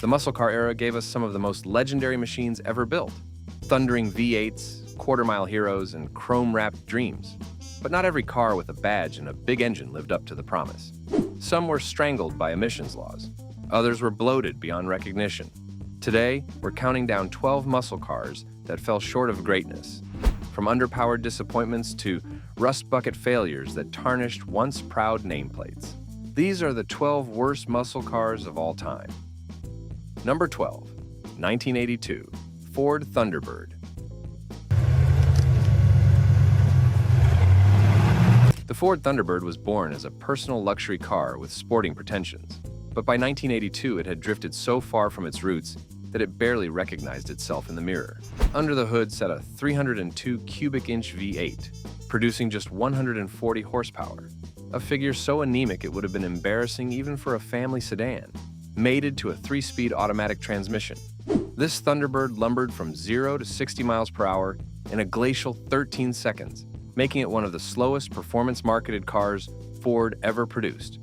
The muscle car era gave us some of the most legendary machines ever built. Thundering V8s, quarter-mile heroes, and chrome-wrapped dreams. But not every car with a badge and a big engine lived up to the promise. Some were strangled by emissions laws. Others were bloated beyond recognition. Today, we're counting down 12 muscle cars that fell short of greatness. From underpowered disappointments to rust bucket failures that tarnished once proud nameplates. These are the 12 worst muscle cars of all time. Number 12, 1982, Ford Thunderbird. The Ford Thunderbird was born as a personal luxury car with sporting pretensions, but by 1982 it had drifted so far from its roots that it barely recognized itself in the mirror. Under the hood sat a 302 cubic inch V8, producing just 140 horsepower, a figure so anemic it would have been embarrassing even for a family sedan, mated to a 3-speed automatic transmission. This Thunderbird lumbered from 0 to 60 miles per hour in a glacial 13 seconds, making it one of the slowest performance-marketed cars Ford ever produced.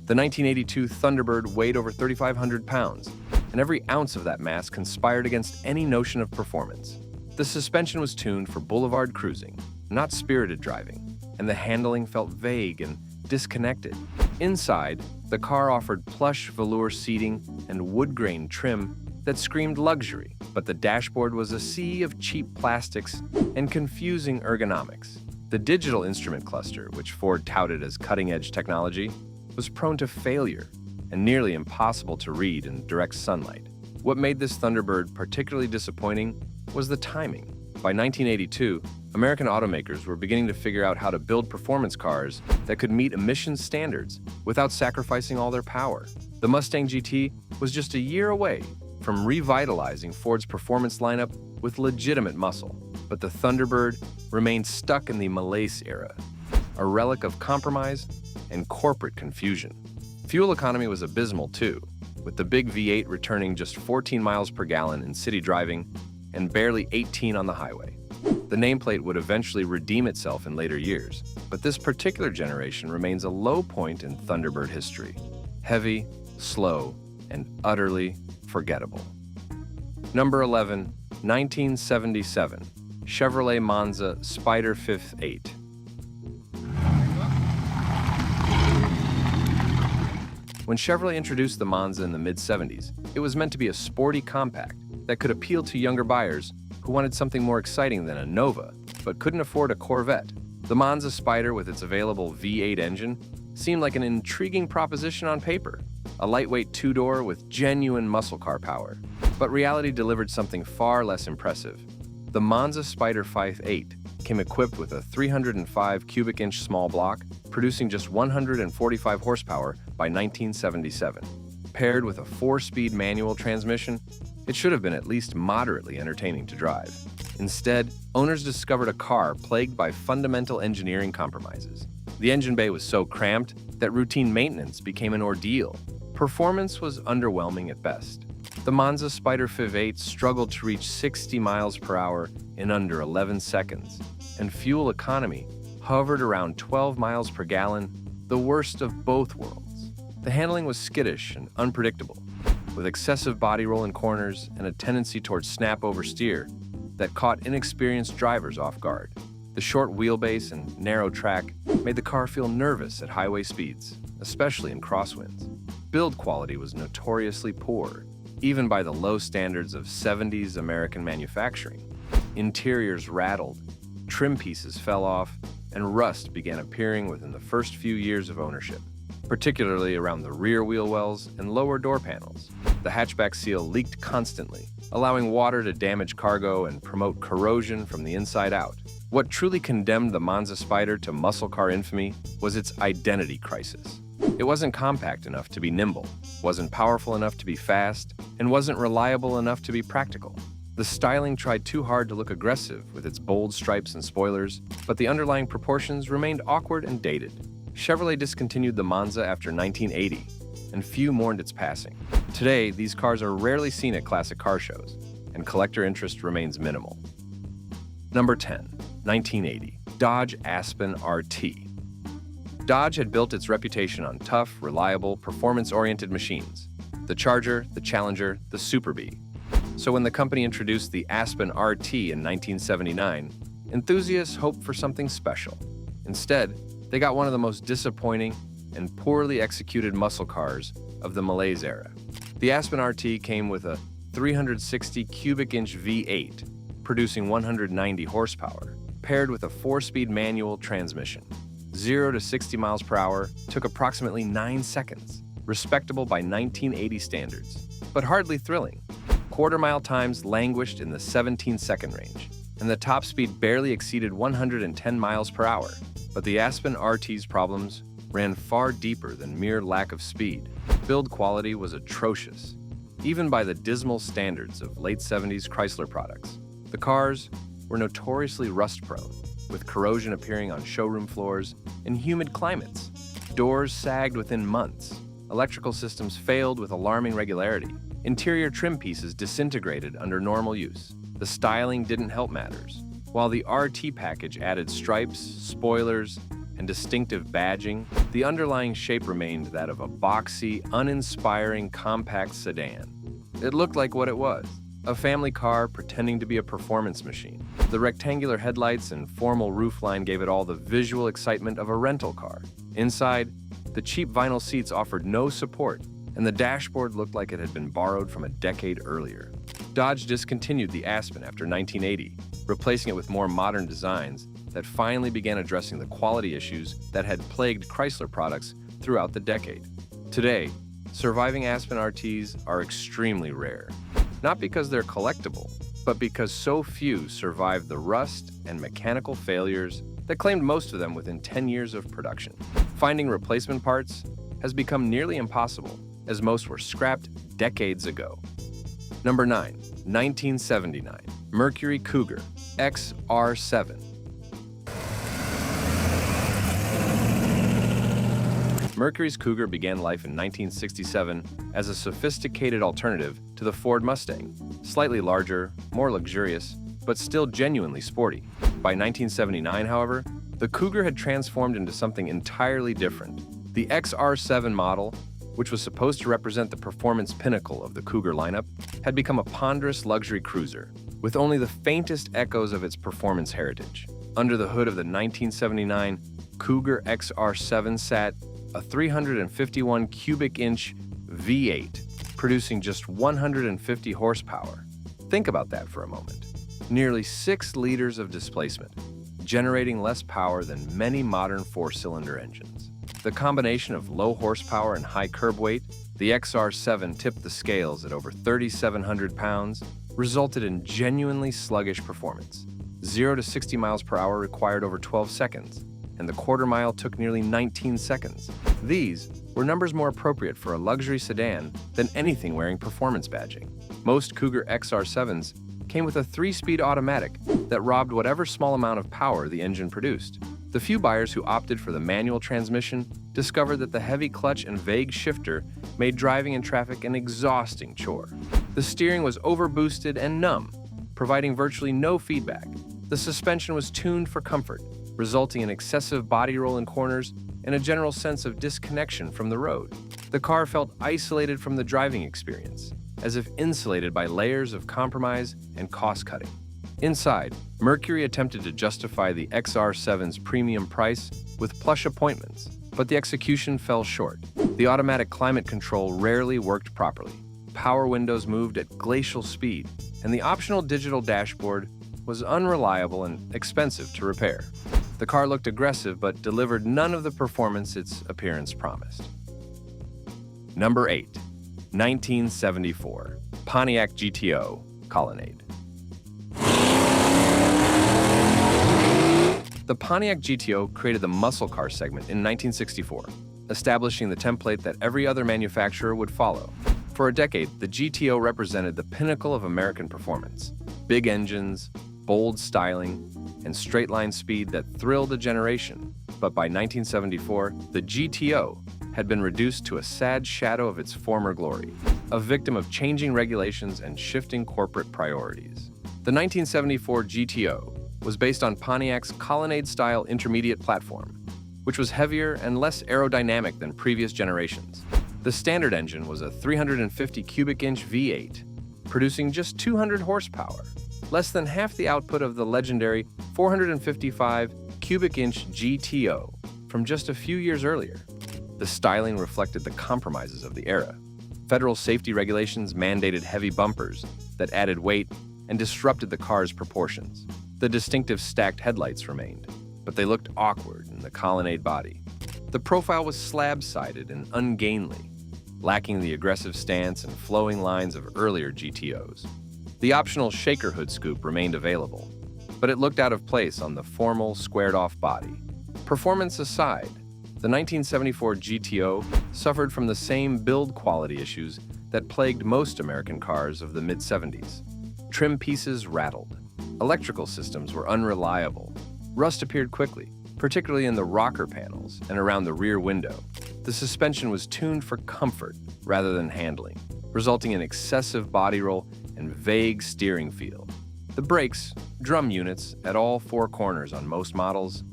The 1982 Thunderbird weighed over 3,500 pounds, and every ounce of that mass conspired against any notion of performance. The suspension was tuned for boulevard cruising, not spirited driving, and the handling felt vague and disconnected. Inside, the car offered plush velour seating and wood-grain trim that screamed luxury, but the dashboard was a sea of cheap plastics and confusing ergonomics. The digital instrument cluster, which Ford touted as cutting-edge technology, was prone to failure and nearly impossible to read in direct sunlight. What made this Thunderbird particularly disappointing was the timing. By 1982, American automakers were beginning to figure out how to build performance cars that could meet emissions standards without sacrificing all their power. The Mustang GT was just a year away from revitalizing Ford's performance lineup with legitimate muscle, but the Thunderbird remained stuck in the malaise era, a relic of compromise and corporate confusion. Fuel economy was abysmal too, with the big V8 returning just 14 miles per gallon in city driving and barely 18 on the highway. The nameplate would eventually redeem itself in later years, but this particular generation remains a low point in Thunderbird history. Heavy, slow, and utterly forgettable. Number 11, 1977, Chevrolet Monza Spyder 5.8. When Chevrolet introduced the Monza in the mid-70s, it was meant to be a sporty compact that could appeal to younger buyers who wanted something more exciting than a Nova, but couldn't afford a Corvette. The Monza Spyder, with its available V8 engine, seemed like an intriguing proposition on paper, a lightweight two-door with genuine muscle car power. But reality delivered something far less impressive. The Monza Spyder 5.8 came equipped with a 305 cubic inch small block, producing just 145 horsepower by 1977. Paired with a 4-speed manual transmission, it should have been at least moderately entertaining to drive. Instead, owners discovered a car plagued by fundamental engineering compromises. The engine bay was so cramped that routine maintenance became an ordeal. Performance was underwhelming at best. The Monza Spyder 5.8 struggled to reach 60 miles per hour in under 11 seconds, and fuel economy hovered around 12 miles per gallon, the worst of both worlds. The handling was skittish and unpredictable, with excessive body roll in corners and a tendency towards snap oversteer that caught inexperienced drivers off guard. The short wheelbase and narrow track made the car feel nervous at highway speeds, especially in crosswinds. Build quality was notoriously poor, even by the low standards of 70s American manufacturing. Interiors rattled, trim pieces fell off, and rust began appearing within the first few years of ownership, particularly around the rear wheel wells and lower door panels. The hatchback seal leaked constantly, allowing water to damage cargo and promote corrosion from the inside out. What truly condemned the Monza Spyder to muscle car infamy was its identity crisis. It wasn't compact enough to be nimble, wasn't powerful enough to be fast, and wasn't reliable enough to be practical. The styling tried too hard to look aggressive with its bold stripes and spoilers, but the underlying proportions remained awkward and dated. Chevrolet discontinued the Monza after 1980, and few mourned its passing. Today, these cars are rarely seen at classic car shows, and collector interest remains minimal. Number 10, 1980, Dodge Aspen RT. Dodge had built its reputation on tough, reliable, performance-oriented machines. the Charger, the Challenger, the Super Bee. So when the company introduced the Aspen RT in 1979, enthusiasts hoped for something special. Instead, they got one of the most disappointing and poorly executed muscle cars of the Malaise era. The Aspen RT came with a 360 cubic inch V8, producing 190 horsepower, paired with a 4-speed manual transmission. 0 to 60 miles per hour took approximately 9 seconds, respectable by 1980 standards, but hardly thrilling. Quarter-mile times languished in the 17-second range, and the top speed barely exceeded 110 miles per hour. But the Aspen RT's problems ran far deeper than mere lack of speed. Build quality was atrocious, even by the dismal standards of late 70s Chrysler products. The cars were notoriously rust-prone, with corrosion appearing on showroom floors in humid climates. Doors sagged within months. Electrical systems failed with alarming regularity. Interior trim pieces disintegrated under normal use. The styling didn't help matters. While the RT package added stripes, spoilers, and distinctive badging, the underlying shape remained that of a boxy, uninspiring compact sedan. It looked like what it was, a family car pretending to be a performance machine. The rectangular headlights and formal roofline gave it all the visual excitement of a rental car. Inside, the cheap vinyl seats offered no support, and the dashboard looked like it had been borrowed from a decade earlier. Dodge discontinued the Aspen after 1980, replacing it with more modern designs that finally began addressing the quality issues that had plagued Chrysler products throughout the decade. Today, surviving Aspen RTs are extremely rare, not because they're collectible, but because so few survived the rust and mechanical failures that claimed most of them within 10 years of production. Finding replacement parts has become nearly impossible, as most were scrapped decades ago. Number 9, 1979, Mercury Cougar XR7. Mercury's Cougar began life in 1967 as a sophisticated alternative to the Ford Mustang, slightly larger, more luxurious, but still genuinely sporty. By 1979, however, the Cougar had transformed into something entirely different. The XR7 model, which was supposed to represent the performance pinnacle of the Cougar lineup, had become a ponderous luxury cruiser, with only the faintest echoes of its performance heritage. Under the hood of the 1979 Cougar XR7 sat a 351 cubic inch V8, producing just 150 horsepower. Think about that for a moment. Nearly 6 liters of displacement, generating less power than many modern 4-cylinder engines. The combination of low horsepower and high curb weight, the XR7 tipped the scales at over 3,700 pounds, resulted in genuinely sluggish performance. 0 to 60 miles per hour required over 12 seconds, and the quarter mile took nearly 19 seconds. These were numbers more appropriate for a luxury sedan than anything wearing performance badging. Most Cougar XR7s came with a 3-speed automatic that robbed whatever small amount of power the engine produced. The few buyers who opted for the manual transmission discovered that the heavy clutch and vague shifter made driving in traffic an exhausting chore. The steering was overboosted and numb, providing virtually no feedback. The suspension was tuned for comfort, resulting in excessive body roll in corners and a general sense of disconnection from the road. The car felt isolated from the driving experience, as if insulated by layers of compromise and cost-cutting. Inside, Mercury attempted to justify the XR7's premium price with plush appointments, but the execution fell short. The automatic climate control rarely worked properly. Power windows moved at glacial speed, and the optional digital dashboard was unreliable and expensive to repair. The car looked aggressive but delivered none of the performance its appearance promised. Number 8, 1974, Pontiac GTO Colonnade. The Pontiac GTO created the muscle car segment in 1964, establishing the template that every other manufacturer would follow. For a decade, the GTO represented the pinnacle of American performance. Big engines, bold styling, and straight-line speed that thrilled a generation. But by 1974, the GTO had been reduced to a sad shadow of its former glory, a victim of changing regulations and shifting corporate priorities. The 1974 GTO was based on Pontiac's Colonnade-style intermediate platform, which was heavier and less aerodynamic than previous generations. The standard engine was a 350 cubic inch V8, producing just 200 horsepower, less than half the output of the legendary 455 cubic inch GTO from just a few years earlier. The styling reflected the compromises of the era. Federal safety regulations mandated heavy bumpers that added weight and disrupted the car's proportions. The distinctive stacked headlights remained, but they looked awkward in the Colonnade body. The profile was slab-sided and ungainly, lacking the aggressive stance and flowing lines of earlier GTOs. The optional shaker hood scoop remained available, but it looked out of place on the formal, squared-off body. Performance aside, the 1974 GTO suffered from the same build quality issues that plagued most American cars of the mid-70s. Trim pieces rattled. Electrical systems were unreliable. Rust appeared quickly, particularly in the rocker panels and around the rear window. The suspension was tuned for comfort rather than handling, resulting in excessive body roll and vague steering feel. The brakes, drum units at all four corners on most models,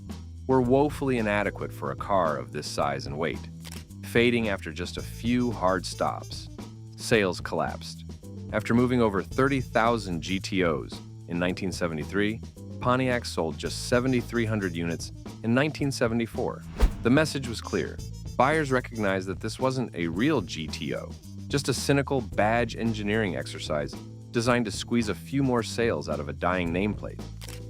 were woefully inadequate for a car of this size and weight, fading after just a few hard stops. Sales collapsed. After moving over 30,000 GTOs in 1973, Pontiac sold just 7,300 units in 1974. The message was clear. Buyers recognized that this wasn't a real GTO, just a cynical badge engineering exercise designed to squeeze a few more sales out of a dying nameplate.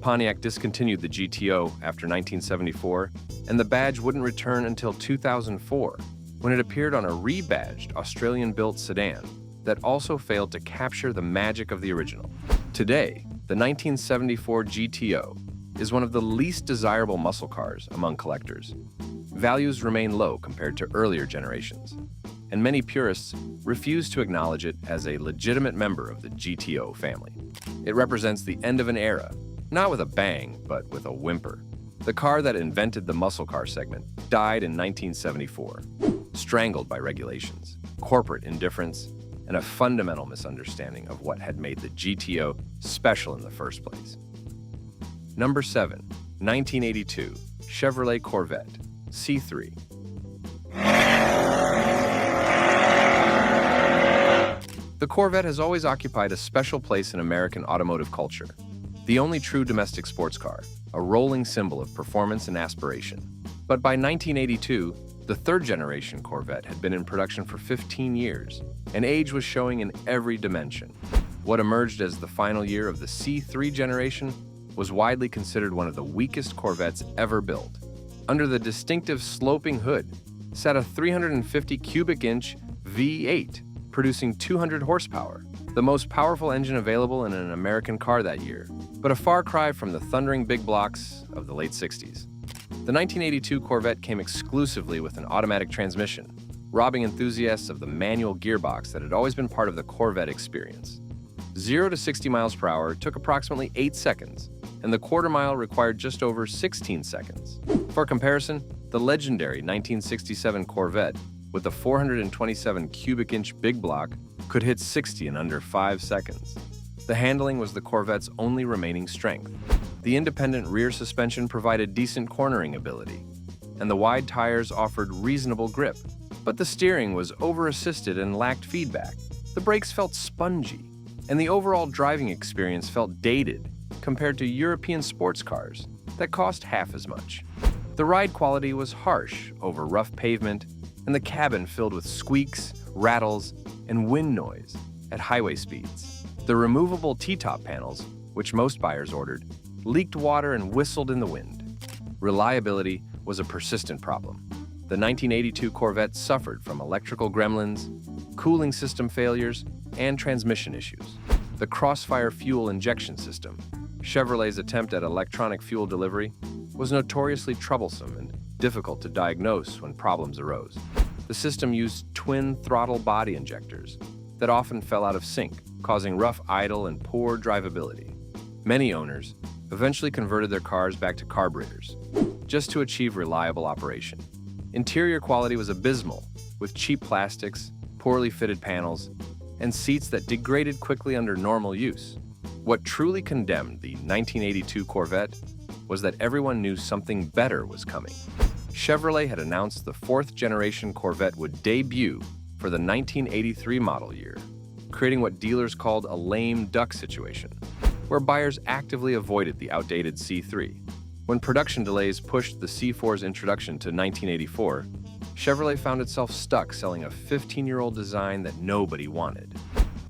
Pontiac discontinued the GTO after 1974, and the badge wouldn't return until 2004, when it appeared on a rebadged Australian-built sedan that also failed to capture the magic of the original. Today, the 1974 GTO is one of the least desirable muscle cars among collectors. Values remain low compared to earlier generations, and many purists refuse to acknowledge it as a legitimate member of the GTO family. It represents the end of an era, not with a bang, but with a whimper. The car that invented the muscle car segment died in 1974, strangled by regulations, corporate indifference, and a fundamental misunderstanding of what had made the GTO special in the first place. Number 7. 1982 Chevrolet Corvette C3. The Corvette has always occupied a special place in American automotive culture. The only true domestic sports car, a rolling symbol of performance and aspiration. But by 1982, the third-generation Corvette had been in production for 15 years, and age was showing in every dimension. What emerged as the final year of the C3 generation was widely considered one of the weakest Corvettes ever built. Under the distinctive sloping hood sat a 350 cubic inch V8, producing 200 horsepower, the most powerful engine available in an American car that year, but a far cry from the thundering big blocks of the late 60s. The 1982 Corvette came exclusively with an automatic transmission, robbing enthusiasts of the manual gearbox that had always been part of the Corvette experience. 0 to 60 miles per hour took approximately 8 seconds, and the quarter mile required just over 16 seconds. For comparison, the legendary 1967 Corvette with the 427 cubic inch big block could hit 60 in under 5 seconds. The handling was the Corvette's only remaining strength. The independent rear suspension provided decent cornering ability, and the wide tires offered reasonable grip. But the steering was over-assisted and lacked feedback. The brakes felt spongy, and the overall driving experience felt dated compared to European sports cars that cost half as much. The ride quality was harsh over rough pavement, and the cabin filled with squeaks, rattles, and wind noise at highway speeds. The removable T-top panels, which most buyers ordered, leaked water and whistled in the wind. Reliability was a persistent problem. The 1982 Corvette suffered from electrical gremlins, cooling system failures, and transmission issues. The Crossfire fuel injection system, Chevrolet's attempt at electronic fuel delivery, was notoriously troublesome and difficult to diagnose when problems arose. The system used twin throttle body injectors that often fell out of sync, causing rough idle and poor drivability. Many owners eventually converted their cars back to carburetors, just to achieve reliable operation. Interior quality was abysmal, with cheap plastics, poorly fitted panels, and seats that degraded quickly under normal use. What truly condemned the 1982 Corvette was that everyone knew something better was coming. Chevrolet had announced the fourth-generation Corvette would debut for the 1983 model year, creating what dealers called a lame duck situation, where buyers actively avoided the outdated C3. When production delays pushed the C4's introduction to 1984, Chevrolet found itself stuck selling a 15-year-old design that nobody wanted.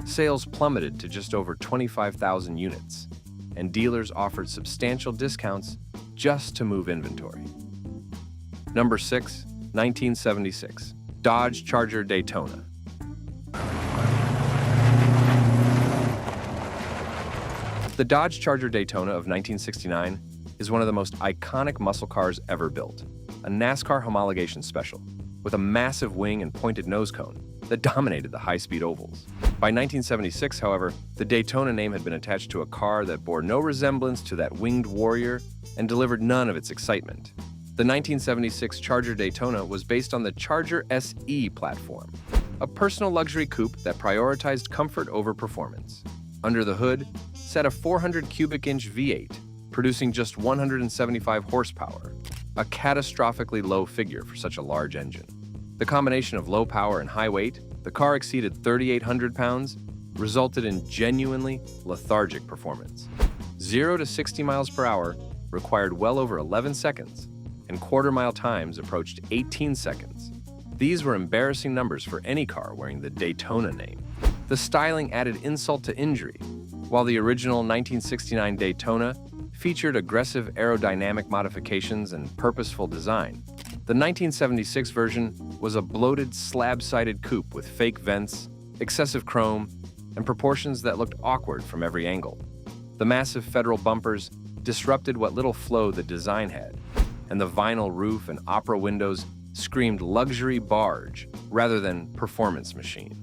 Sales plummeted to just over 25,000 units, and dealers offered substantial discounts just to move inventory. Number 6, 1976, Dodge Charger Daytona. The Dodge Charger Daytona of 1969 is one of the most iconic muscle cars ever built, a NASCAR homologation special, with a massive wing and pointed nose cone that dominated the high-speed ovals. By 1976, however, the Daytona name had been attached to a car that bore no resemblance to that winged warrior and delivered none of its excitement. The 1976 Charger Daytona was based on the Charger SE platform, a personal luxury coupe that prioritized comfort over performance. Under the hood sat a 400 cubic inch V8, producing just 175 horsepower, a catastrophically low figure for such a large engine. The combination of low power and high weight, the car exceeded 3,800 pounds, resulted in genuinely lethargic performance. 0 to 60 miles per hour required well over 11 seconds, and quarter-mile times approached 18 seconds. These were embarrassing numbers for any car wearing the Daytona name. The styling added insult to injury. While the original 1969 Daytona featured aggressive aerodynamic modifications and purposeful design, the 1976 version was a bloated, slab-sided coupe with fake vents, excessive chrome, and proportions that looked awkward from every angle. The massive federal bumpers disrupted what little flow the design had, and the vinyl roof and opera windows screamed luxury barge rather than performance machine.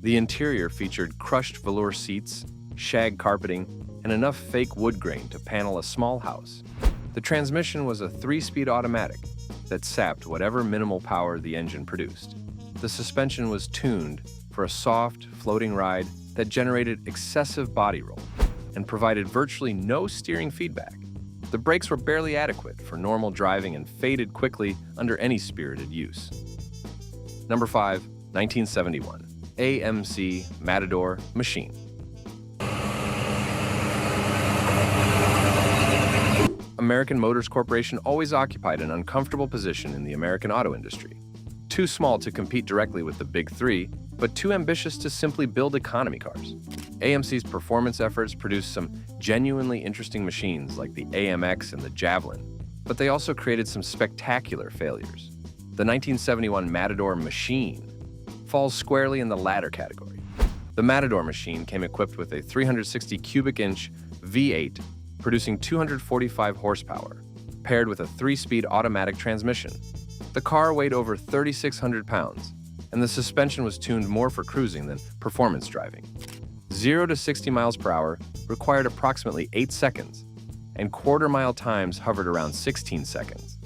The interior featured crushed velour seats, shag carpeting, and enough fake wood grain to panel a small house. The transmission was a 3-speed automatic that sapped whatever minimal power the engine produced. The suspension was tuned for a soft, floating ride that generated excessive body roll and provided virtually no steering feedback. The brakes were barely adequate for normal driving and faded quickly under any spirited use. Number 5, 1971, AMC Matador Machine. American Motors Corporation always occupied an uncomfortable position in the American auto industry. Too small to compete directly with the Big Three, but too ambitious to simply build economy cars. AMC's performance efforts produced some genuinely interesting machines like the AMX and the Javelin, but they also created some spectacular failures. The 1971 Matador Machine falls squarely in the latter category. The Matador Machine came equipped with a 360 cubic inch V8 producing 245 horsepower, paired with a 3-speed automatic transmission. The car weighed over 3,600 pounds, and the suspension was tuned more for cruising than performance driving. 0 to 60 miles per hour required approximately 8 seconds, and quarter-mile times hovered around 16 seconds.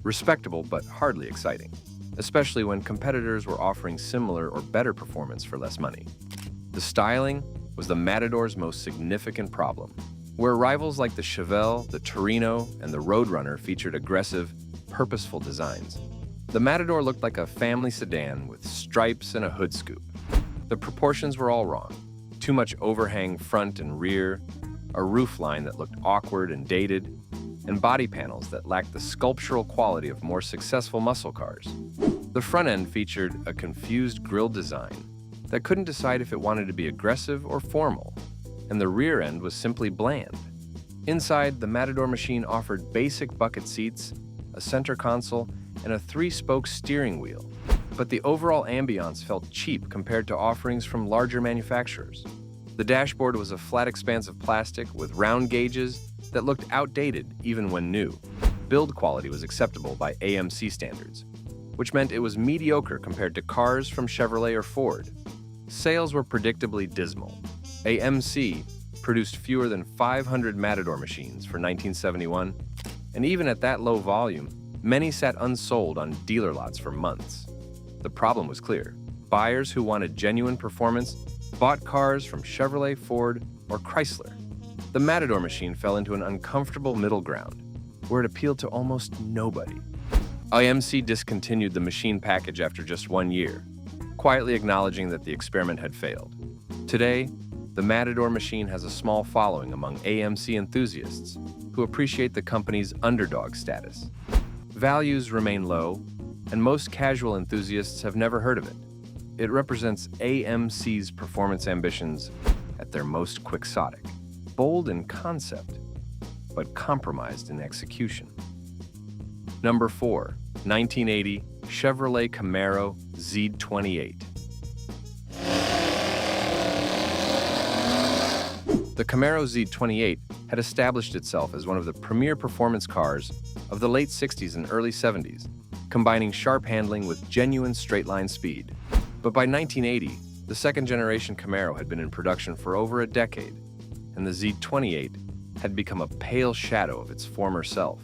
Respectable, but hardly exciting, especially when competitors were offering similar or better performance for less money. The styling was the Matador's most significant problem, where rivals like the Chevelle, the Torino, and the Roadrunner featured aggressive, purposeful designs. The Matador looked like a family sedan with stripes and a hood scoop. The proportions were all wrong. Too much overhang front and rear, a roofline that looked awkward and dated, and body panels that lacked the sculptural quality of more successful muscle cars. The front end featured a confused grille design that couldn't decide if it wanted to be aggressive or formal, and the rear end was simply bland. Inside, the Matador Machine offered basic bucket seats, a center console, and a 3-spoke steering wheel, but the overall ambiance felt cheap compared to offerings from larger manufacturers. The dashboard was a flat expanse of plastic with round gauges that looked outdated even when new. Build quality was acceptable by AMC standards, which meant it was mediocre compared to cars from Chevrolet or Ford. Sales were predictably dismal. AMC produced fewer than 500 Matador machines for 1971, and even at that low volume, many sat unsold on dealer lots for months. The problem was clear. Buyers who wanted genuine performance bought cars from Chevrolet, Ford, or Chrysler. The Matador Machine fell into an uncomfortable middle ground, where it appealed to almost nobody. AMC discontinued the machine package after just 1 year. quietly acknowledging that the experiment had failed. Today, the Matador Machine has a small following among AMC enthusiasts who appreciate the company's underdog status. Values remain low, and most casual enthusiasts have never heard of it. It represents AMC's performance ambitions at their most quixotic, bold in concept, but compromised in execution. Number 4, 1980 Chevrolet Camaro Z28. The Camaro Z28 had established itself as one of the premier performance cars of the late 60s and early 70s, combining sharp handling with genuine straight-line speed. But by 1980, the second-generation Camaro had been in production for over a decade, and the Z28 had become a pale shadow of its former self.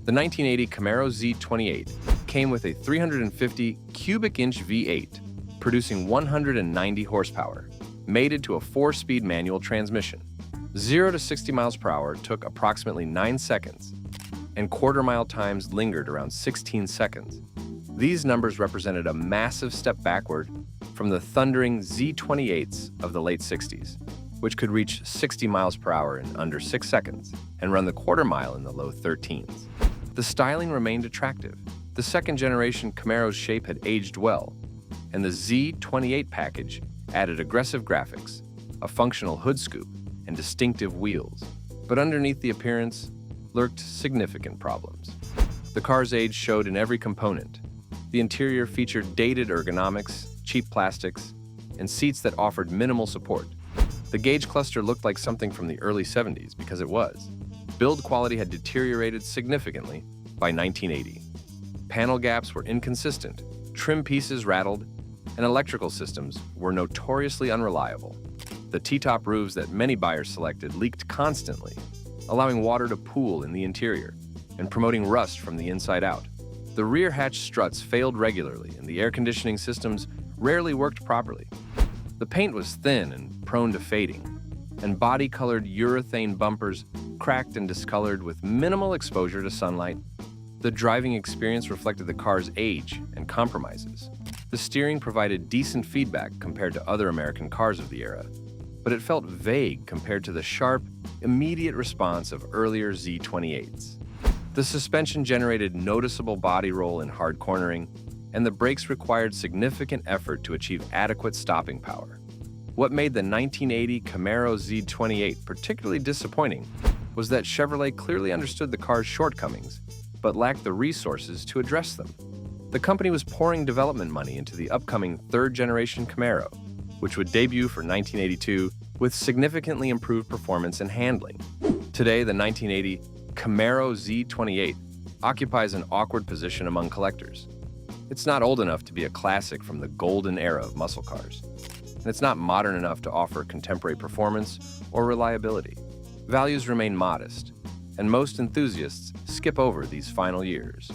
The 1980 Camaro Z28 came with a 350 cubic inch V8, producing 190 horsepower, mated to a 4-speed manual transmission. 0 to 60 miles per hour took approximately 9 seconds, and quarter-mile times lingered around 16 seconds. These numbers represented a massive step backward from the thundering Z28s of the late 60s, which could reach 60 miles per hour in under 6 seconds and run the quarter mile in the low 13s. The styling remained attractive. The second-generation Camaro's shape had aged well, and the Z28 package added aggressive graphics, a functional hood scoop, and distinctive wheels. But underneath the appearance lurked significant problems. The car's age showed in every component. The interior featured dated ergonomics, cheap plastics, and seats that offered minimal support. The gauge cluster looked like something from the early 70s because it was. Build quality had deteriorated significantly by 1980. Panel gaps were inconsistent, trim pieces rattled, and electrical systems were notoriously unreliable. The T-top roofs that many buyers selected leaked constantly, allowing water to pool in the interior and promoting rust from the inside out. The rear hatch struts failed regularly, and the air conditioning systems rarely worked properly. The paint was thin and prone to fading, and body-colored urethane bumpers cracked and discolored with minimal exposure to sunlight. The driving experience reflected the car's age and compromises. The steering provided decent feedback compared to other American cars of the era, but it felt vague compared to the sharp, immediate response of earlier Z28s. The suspension generated noticeable body roll in hard cornering, and the brakes required significant effort to achieve adequate stopping power. What made the 1980 Camaro Z28 particularly disappointing was that Chevrolet clearly understood the car's shortcomings, but lacked the resources to address them. The company was pouring development money into the upcoming third-generation Camaro, which would debut for 1982 with significantly improved performance and handling. Today, the 1980 Camaro Z28 occupies an awkward position among collectors. It's not old enough to be a classic from the golden era of muscle cars, and it's not modern enough to offer contemporary performance or reliability. Values remain modest, and most enthusiasts skip over these final years.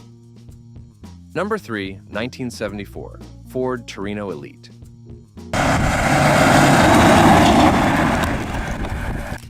Number 3, 1974 Ford Torino Elite.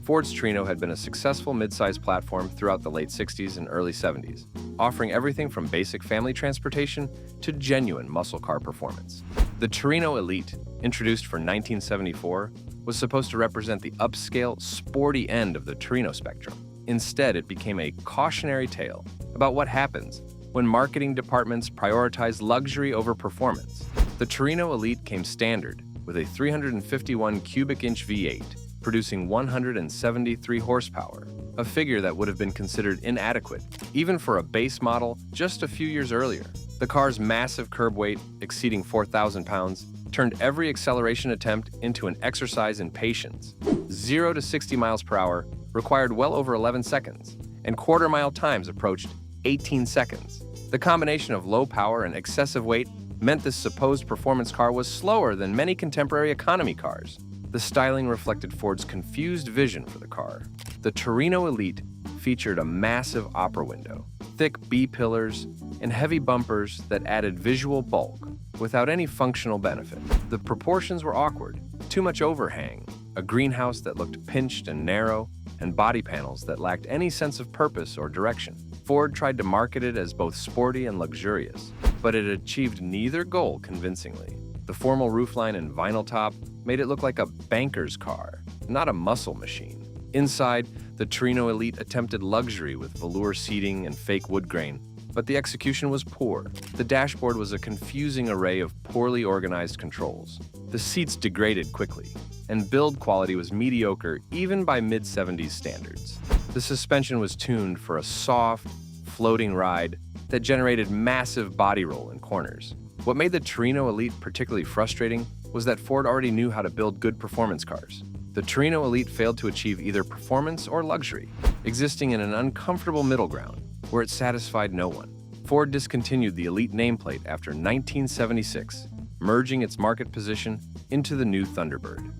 Ford's Torino had been a successful mid-size platform throughout the late 60s and early 70s, offering everything from basic family transportation to genuine muscle car performance. The Torino Elite, introduced for 1974, was supposed to represent the upscale, sporty end of the Torino spectrum. Instead, it became a cautionary tale about what happens when marketing departments prioritize luxury over performance. The Torino Elite came standard with a 351 cubic inch V8, producing 173 horsepower, a figure that would have been considered inadequate, even for a base model just a few years earlier. The car's massive curb weight, exceeding 4,000 pounds, turned every acceleration attempt into an exercise in patience. 0 to 60 miles per hour required well over 11 seconds, and quarter-mile times approached 18 seconds. The combination of low power and excessive weight meant this supposed performance car was slower than many contemporary economy cars. The styling reflected Ford's confused vision for the car. The Torino Elite featured a massive opera window, thick B-pillars, and heavy bumpers that added visual bulk without any functional benefit. The proportions were awkward, too much overhang, a greenhouse that looked pinched and narrow, and body panels that lacked any sense of purpose or direction. Ford tried to market it as both sporty and luxurious, but it achieved neither goal convincingly. The formal roofline and vinyl top made it look like a banker's car, not a muscle machine. Inside, the Torino Elite attempted luxury with velour seating and fake wood grain, but the execution was poor. The dashboard was a confusing array of poorly organized controls. The seats degraded quickly, and build quality was mediocre even by mid-70s standards. The suspension was tuned for a soft, floating ride that generated massive body roll in corners. What made the Torino Elite particularly frustrating was that Ford already knew how to build good performance cars. The Torino Elite failed to achieve either performance or luxury, existing in an uncomfortable middle ground where it satisfied no one. Ford discontinued the Elite nameplate after 1976, merging its market position into the new Thunderbird.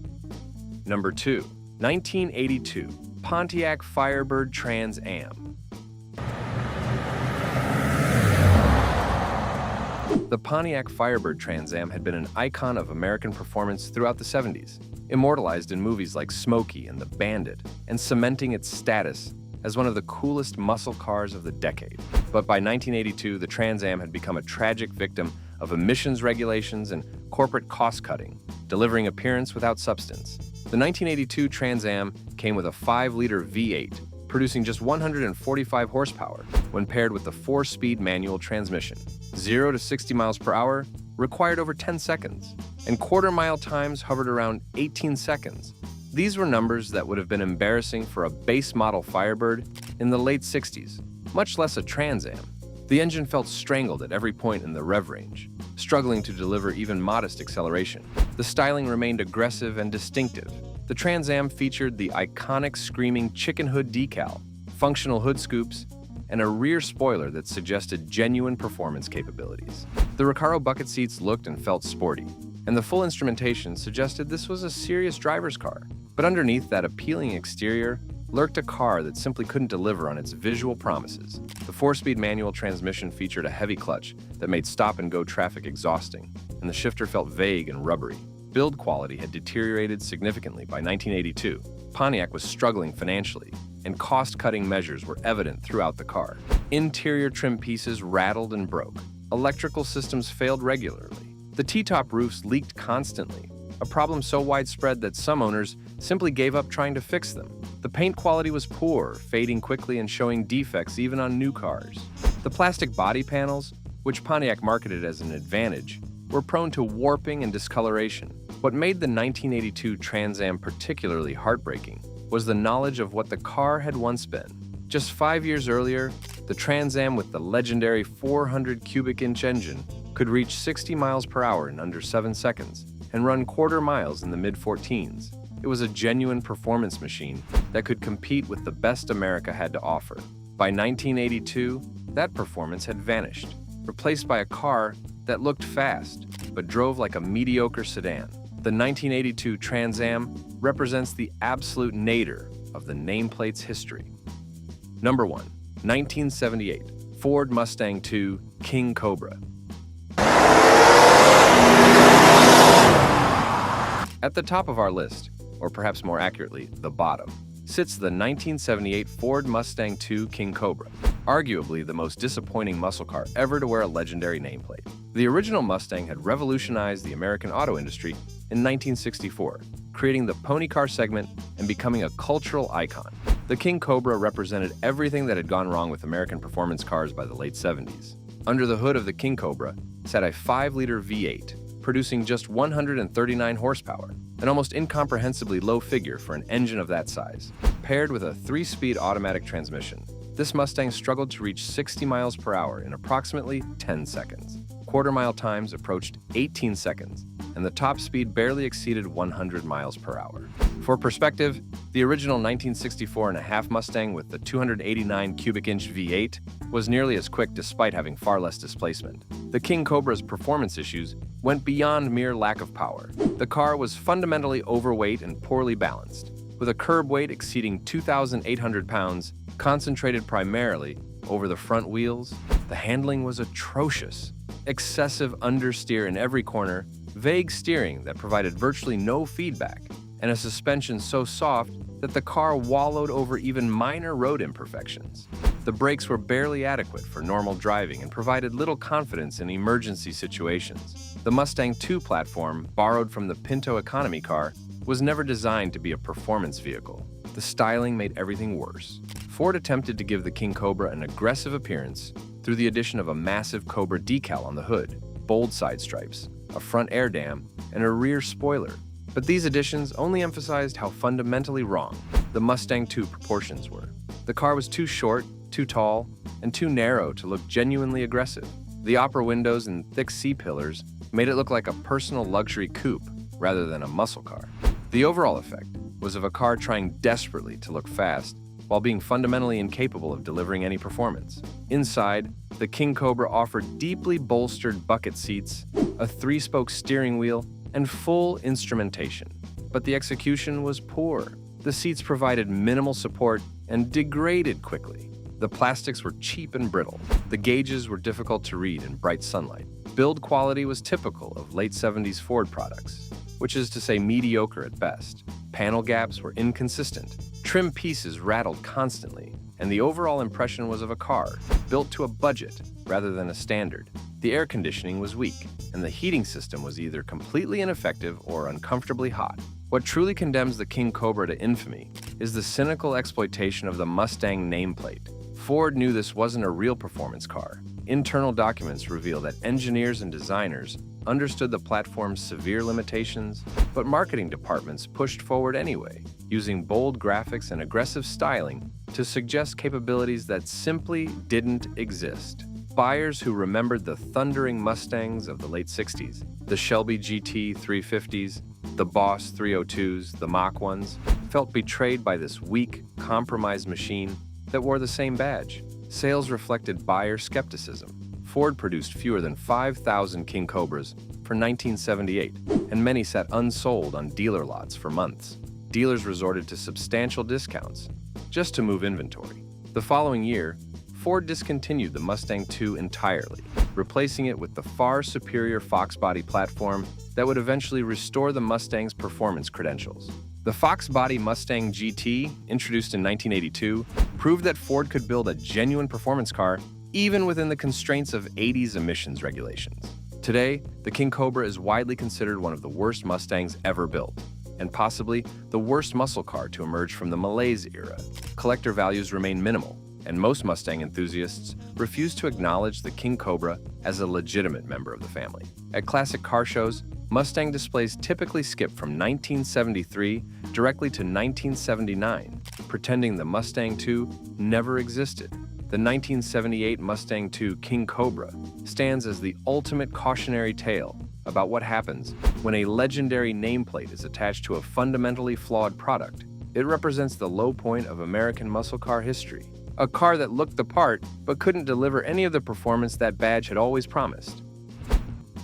Number 2. 1982 Pontiac Firebird Trans Am. The Pontiac Firebird Trans Am had been an icon of American performance throughout the 70s, immortalized in movies like Smokey and The Bandit, and cementing its status as one of the coolest muscle cars of the decade. But by 1982, the Trans Am had become a tragic victim of emissions regulations and corporate cost-cutting, delivering appearance without substance. The 1982 Trans Am came with a 5-liter V8, producing just 145 horsepower when paired with the 4-speed manual transmission. 0 to 60 miles per hour required over 10 seconds, and quarter-mile times hovered around 18 seconds. These were numbers that would have been embarrassing for a base-model Firebird in the late 60s, much less a Trans Am. The engine felt strangled at every point in the rev range, struggling to deliver even modest acceleration. The styling remained aggressive and distinctive. The Trans Am featured the iconic screaming chicken hood decal, functional hood scoops, and a rear spoiler that suggested genuine performance capabilities. The Recaro bucket seats looked and felt sporty, and the full instrumentation suggested this was a serious driver's car. But underneath that appealing exterior lurked a car that simply couldn't deliver on its visual promises. The 4-speed manual transmission featured a heavy clutch that made stop-and-go traffic exhausting, and the shifter felt vague and rubbery. Build quality had deteriorated significantly by 1982. Pontiac was struggling financially, and cost-cutting measures were evident throughout the car. Interior trim pieces rattled and broke. Electrical systems failed regularly. The T-top roofs leaked constantly, a problem so widespread that some owners simply gave up trying to fix them. The paint quality was poor, fading quickly and showing defects even on new cars. The plastic body panels, which Pontiac marketed as an advantage, were prone to warping and discoloration. What made the 1982 Trans Am particularly heartbreaking was the knowledge of what the car had once been. Just 5 years earlier, the Trans Am with the legendary 400 cubic inch engine could reach 60 miles per hour in under 7 seconds and run quarter miles in the mid-14s. It was a genuine performance machine that could compete with the best America had to offer. By 1982, that performance had vanished, replaced by a car that looked fast but drove like a mediocre sedan. The 1982 Trans Am represents the absolute nadir of the nameplate's history. Number 1. 1978 Ford Mustang II King Cobra. At the top of our list, or perhaps more accurately, the bottom, sits the 1978 Ford Mustang II King Cobra, arguably the most disappointing muscle car ever to wear a legendary nameplate. The original Mustang had revolutionized the American auto industry in 1964, creating the pony car segment and becoming a cultural icon. The King Cobra represented everything that had gone wrong with American performance cars by the late 70s. Under the hood of the King Cobra sat a 5-liter V8, producing just 139 horsepower, an almost incomprehensibly low figure for an engine of that size. Paired with a 3-speed automatic transmission, this Mustang struggled to reach 60 miles per hour in approximately 10 seconds. Quarter-mile times approached 18 seconds, and the top speed barely exceeded 100 miles per hour. For perspective, the original 1964.5 Mustang with the 289 cubic inch V8 was nearly as quick despite having far less displacement. The King Cobra's performance issues went beyond mere lack of power. The car was fundamentally overweight and poorly balanced, with a curb weight exceeding 2,800 pounds, concentrated primarily over the front wheels. The handling was atrocious. Excessive understeer in every corner, vague steering that provided virtually no feedback, and a suspension so soft that the car wallowed over even minor road imperfections. The brakes were barely adequate for normal driving and provided little confidence in emergency situations. The Mustang II platform, borrowed from the Pinto economy car, was never designed to be a performance vehicle. The styling made everything worse. Ford attempted to give the King Cobra an aggressive appearance through the addition of a massive Cobra decal on the hood, bold side stripes, a front air dam, and a rear spoiler. But these additions only emphasized how fundamentally wrong the Mustang II proportions were. The car was too short, too tall, and too narrow to look genuinely aggressive. The opera windows and thick C-pillars made it look like a personal luxury coupe rather than a muscle car. The overall effect was of a car trying desperately to look fast while being fundamentally incapable of delivering any performance. Inside, the King Cobra offered deeply bolstered bucket seats, a 3-spoke steering wheel, and full instrumentation. But the execution was poor. The seats provided minimal support and degraded quickly. The plastics were cheap and brittle. The gauges were difficult to read in bright sunlight. Build quality was typical of late 70s Ford products, which is to say mediocre at best. Panel gaps were inconsistent. Trim pieces rattled constantly, and the overall impression was of a car built to a budget rather than a standard. The air conditioning was weak, and the heating system was either completely ineffective or uncomfortably hot. What truly condemns the King Cobra to infamy is the cynical exploitation of the Mustang nameplate. Ford knew this wasn't a real performance car. Internal documents reveal that engineers and designers understood the platform's severe limitations, but marketing departments pushed forward anyway, using bold graphics and aggressive styling to suggest capabilities that simply didn't exist. Buyers who remembered the thundering Mustangs of the late 60s, the Shelby GT 350s, the Boss 302s, the Mach 1s, felt betrayed by this weak, compromised machine that wore the same badge. Sales reflected buyer skepticism. Ford produced fewer than 5,000 King Cobras for 1978, and many sat unsold on dealer lots for months. Dealers resorted to substantial discounts just to move inventory. The following year, Ford discontinued the Mustang II entirely, replacing it with the far superior Fox body platform that would eventually restore the Mustang's performance credentials. The Fox body Mustang GT, introduced in 1982, proved that Ford could build a genuine performance car even within the constraints of 80s emissions regulations. Today, the King Cobra is widely considered one of the worst Mustangs ever built, and possibly the worst muscle car to emerge from the malaise era. Collector values remain minimal, and most Mustang enthusiasts refuse to acknowledge the King Cobra as a legitimate member of the family. At classic car shows, Mustang displays typically skip from 1973 directly to 1979, pretending the Mustang II never existed. The 1978 Mustang II King Cobra stands as the ultimate cautionary tale about what happens when a legendary nameplate is attached to a fundamentally flawed product. It represents the low point of American muscle car history, a car that looked the part but couldn't deliver any of the performance that badge had always promised.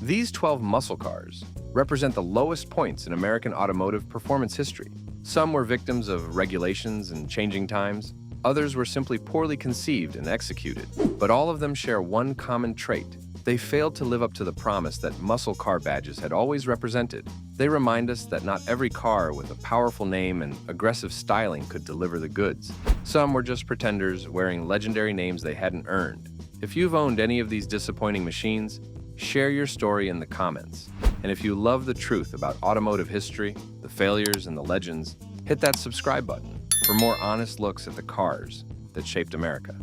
These 12 muscle cars represent the lowest points in American automotive performance history. Some were victims of regulations and changing times. Others were simply poorly conceived and executed. But all of them share one common trait. They failed to live up to the promise that muscle car badges had always represented. They remind us that not every car with a powerful name and aggressive styling could deliver the goods. Some were just pretenders wearing legendary names they hadn't earned. If you've owned any of these disappointing machines, share your story in the comments. And if you love the truth about automotive history, the failures and the legends, hit that subscribe button for more honest looks at the cars that shaped America.